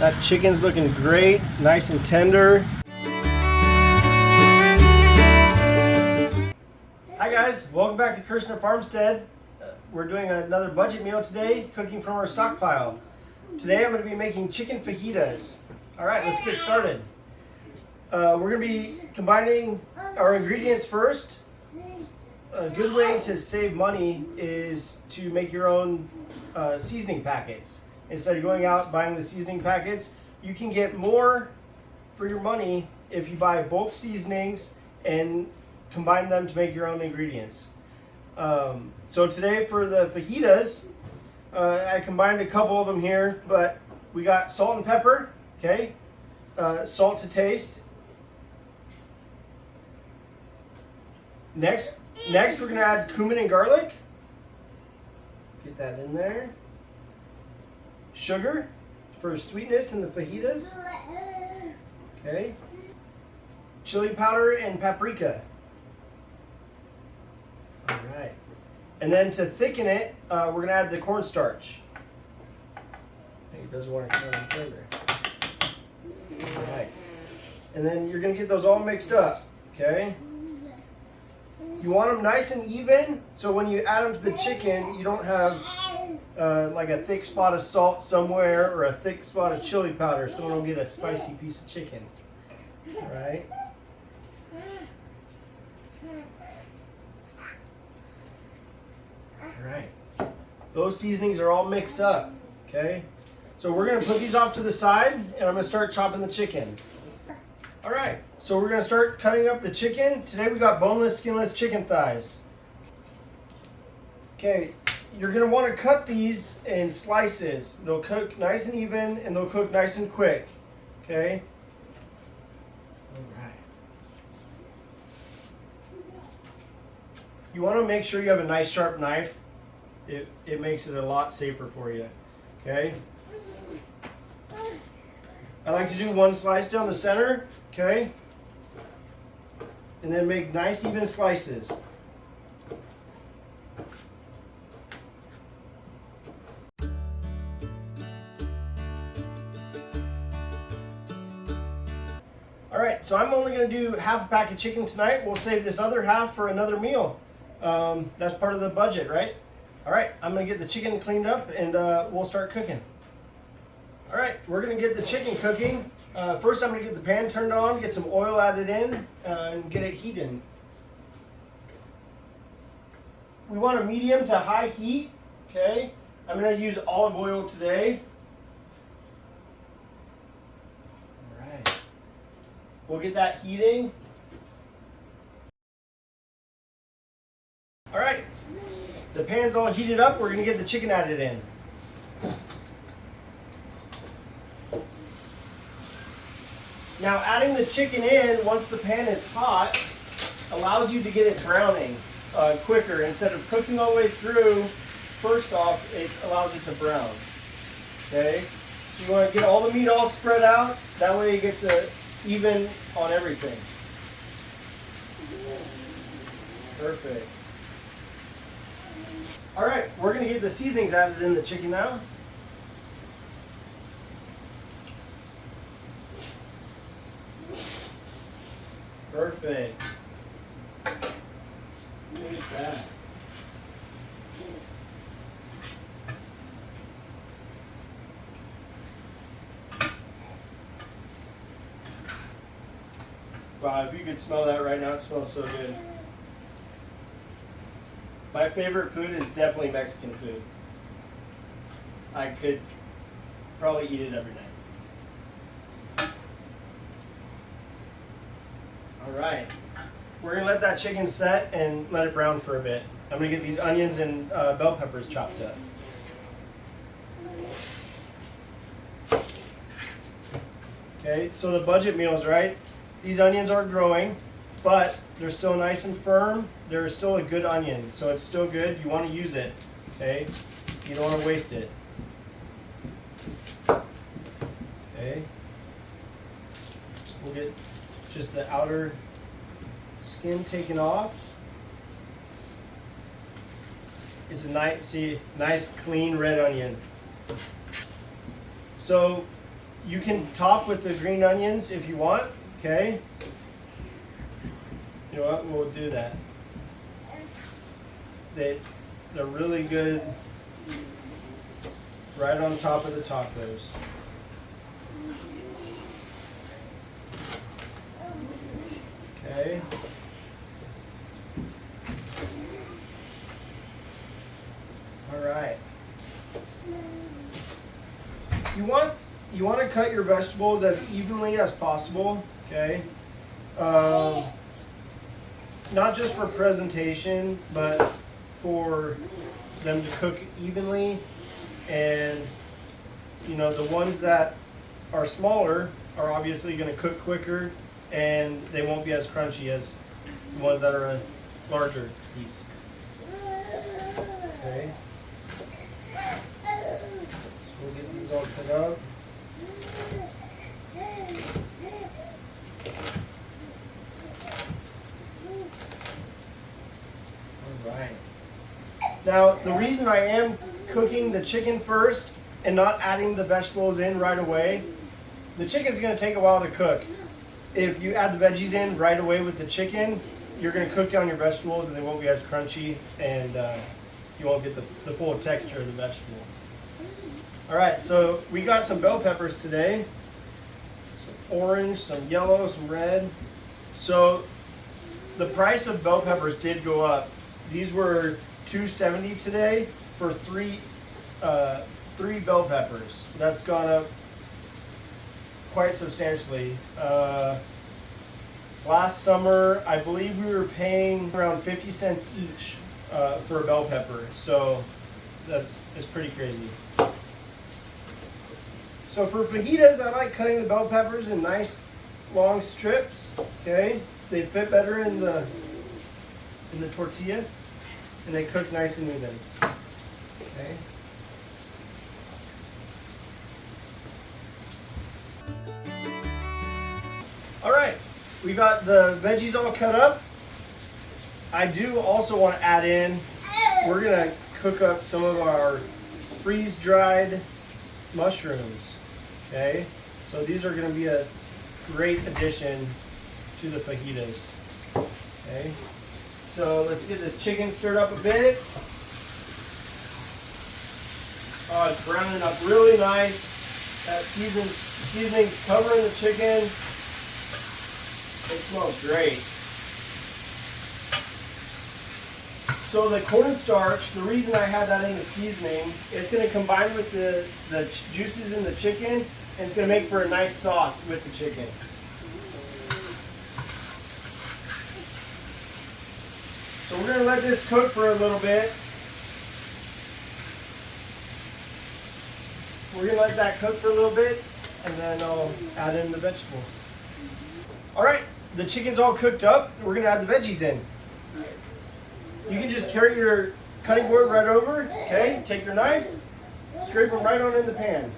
That chicken's looking great, nice and tender. Hi guys, welcome back to Kirshner FarmStead. We're doing another budget meal today, cooking from our stockpile. Today I'm going to be making chicken fajitas. Alright, let's get started. We're going to be combining our ingredients first. A good way to save money is to make your own seasoning packets. Instead of going out buying the seasoning packets, you can get more for your money if you buy bulk seasonings and combine them to make your own ingredients. So today for the fajitas, I combined a couple of them here, but we got salt and pepper, okay? Salt to taste. Next we're gonna add cumin and garlic. Get that in there. Sugar for sweetness in the fajitas. Okay. Chili powder and paprika. All right. And then to thicken it, we're gonna add the cornstarch. I think it doesn't want to come any further. All right. And then you're gonna get those all mixed up. Okay. You want them nice and even, so when you add them to the chicken, you don't have like a thick spot of salt somewhere or a thick spot of chili powder. Someone will get a spicy piece of chicken. All right. All right. Those seasonings are all mixed up. Okay. So we're gonna put these off to the side, and I'm gonna start chopping the chicken. All right, so we're gonna start cutting up the chicken. Today we got boneless, skinless chicken thighs. Okay, you're gonna wanna cut these in slices. They'll cook nice and even and they'll cook nice and quick, okay? All right. You wanna make sure you have a nice sharp knife. It makes it a lot safer for you, okay? I like to do one slice down the center. Okay, and then make nice even slices. All right, so I'm only going to do half a pack of chicken tonight. We'll save this other half for another meal. That's part of the budget, right? All right, I'm going to get the chicken cleaned up and we'll start cooking. All right, we're going to get the chicken cooking. First, I'm going to get the pan turned on, get some oil added in, and get it heated. We want a medium to high heat, okay? I'm going to use olive oil today. All right. We'll get that heating. All right. The pan's all heated up. We're going to get the chicken added in. Now adding the chicken in once the pan is hot allows you to get it browning quicker. Instead of cooking all the way through, first off, it allows it to brown. Okay? So you want to get all the meat all spread out. That way it gets even on everything. Perfect. All right, we're going to get the seasonings added in the chicken now. Perfect. Look at that. Wow, if you could smell that right now, it smells so good. My favorite food is definitely Mexican food. I could probably eat it every night. All right, we're gonna let that chicken set and let it brown for a bit. I'm gonna get these onions and bell peppers chopped up. Okay, so the budget meals, right? These onions are growing, but they're still nice and firm. They're still a good onion, so it's still good. You want to use it, okay? You don't want to waste it. Okay. We'll get just the outer skin taken off. It's a nice clean red onion. So You can top with the green onions if you want, okay? You know what, we'll do that. They're really good right on top of the tacos. Okay. All right. You want to cut your vegetables as evenly as possible, okay? Not just for presentation, but for them to cook evenly. And you know, the ones that are smaller are obviously going to cook quicker, and they won't be as crunchy as the ones that are a larger piece. Okay. So we'll get these all cut up. Alright. Now, the reason I am cooking the chicken first and not adding the vegetables in right away, the chicken's going to take a while to cook. If you add the veggies in right away with the chicken, you're going to cook down your vegetables and they won't be as crunchy, and you won't get the full texture of the vegetable. Alright, so we got some bell peppers today. Some orange, some yellow, some red. So the price of bell peppers did go up. These were $2.70 today for three bell peppers. That's gone up quite substantially. Last summer, I believe we were paying around 50 cents each for a bell pepper. So it's pretty crazy. So for fajitas, I like cutting the bell peppers in nice long strips. Okay, they fit better in the tortilla, and they cook nice and even. Okay. All right, we got the veggies all cut up. I do also want to add in, we're gonna cook up some of our freeze-dried mushrooms. Okay, so these are going to be a great addition to the fajitas. Okay, so let's get this chicken stirred up a bit. Oh, it's browning up really nice. That seasoning's covering the chicken. It smells great. So the cornstarch, the reason I had that in the seasoning, it's going to combine with the juices in the chicken, and it's going to make for a nice sauce with the chicken. So we're going to let this cook for a little bit. We're going to let that cook for a little bit, and then I'll add in the vegetables. All right, the chicken's all cooked up. We're going to add the veggies in. You can just carry your cutting board right over, okay? Take your knife, scrape them right on in the pan.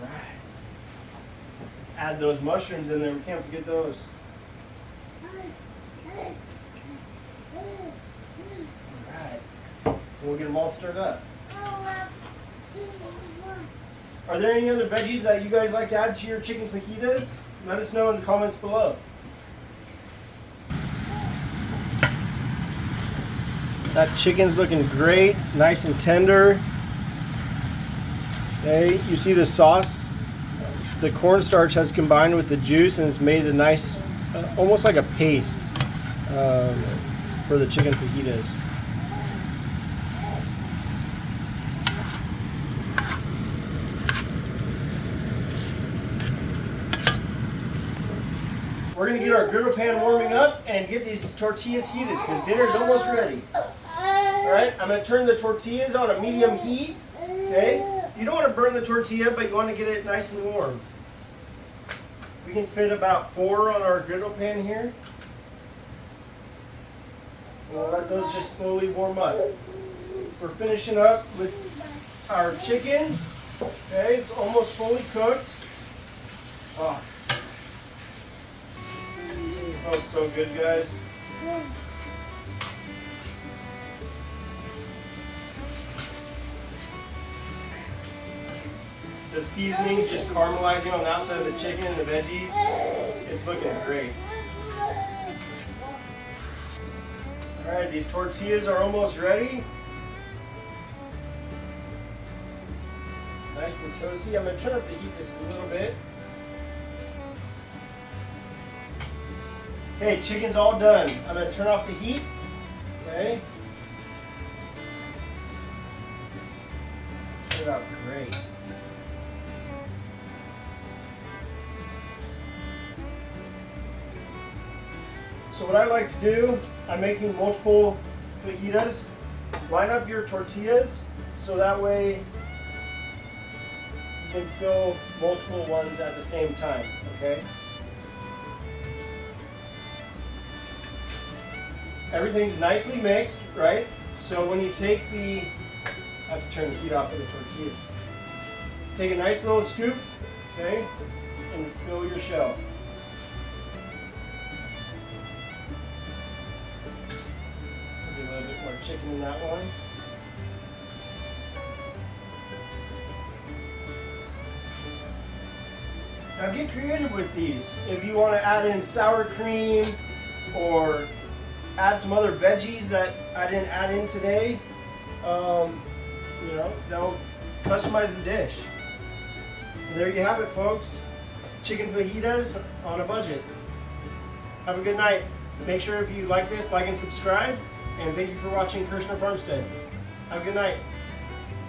Alright. Let's add those mushrooms in there. We can't forget those. Alright. We'll get them all stirred up. Are there any other veggies that you guys like to add to your chicken fajitas? Let us know in the comments below. That chicken's looking great, nice and tender. Okay, you see the sauce? The cornstarch has combined with the juice and it's made a nice, almost like a paste for the chicken fajitas. We're going to get our griddle pan warming up and get these tortillas heated because dinner's almost ready. Alright, I'm going to turn the tortillas on a medium heat. Okay? You don't want to burn the tortilla, but you want to get it nice and warm. We can fit about 4 on our griddle pan here. We'll let those just slowly warm up. We're finishing up with our chicken. Okay, it's almost fully cooked. Oh. It smells so good, guys. the seasonings just caramelizing on the outside of the chicken and the veggies. It's looking great. All right, these tortillas are almost ready. Nice and toasty. I'm going to turn up the heat just a little bit. Okay, chicken's all done. I'm going to turn off the heat. Okay. Turned out great. So what I like to do, I'm making multiple fajitas. Line up your tortillas so that way you can fill multiple ones at the same time, okay? Everything's nicely mixed, right? So when you take the, I have to turn the heat off of the tortillas. Take a nice little scoop, okay, and fill your shell. Maybe a little bit more chicken in that one. Now get creative with these. If you want to add in sour cream or add some other veggies that I didn't add in today, you know, they'll customize the dish. And there you have it, folks. Chicken fajitas on a budget. Have a good night. Make sure if you like this, like and subscribe. And thank you for watching Kirshner FarmStead. Have a good night.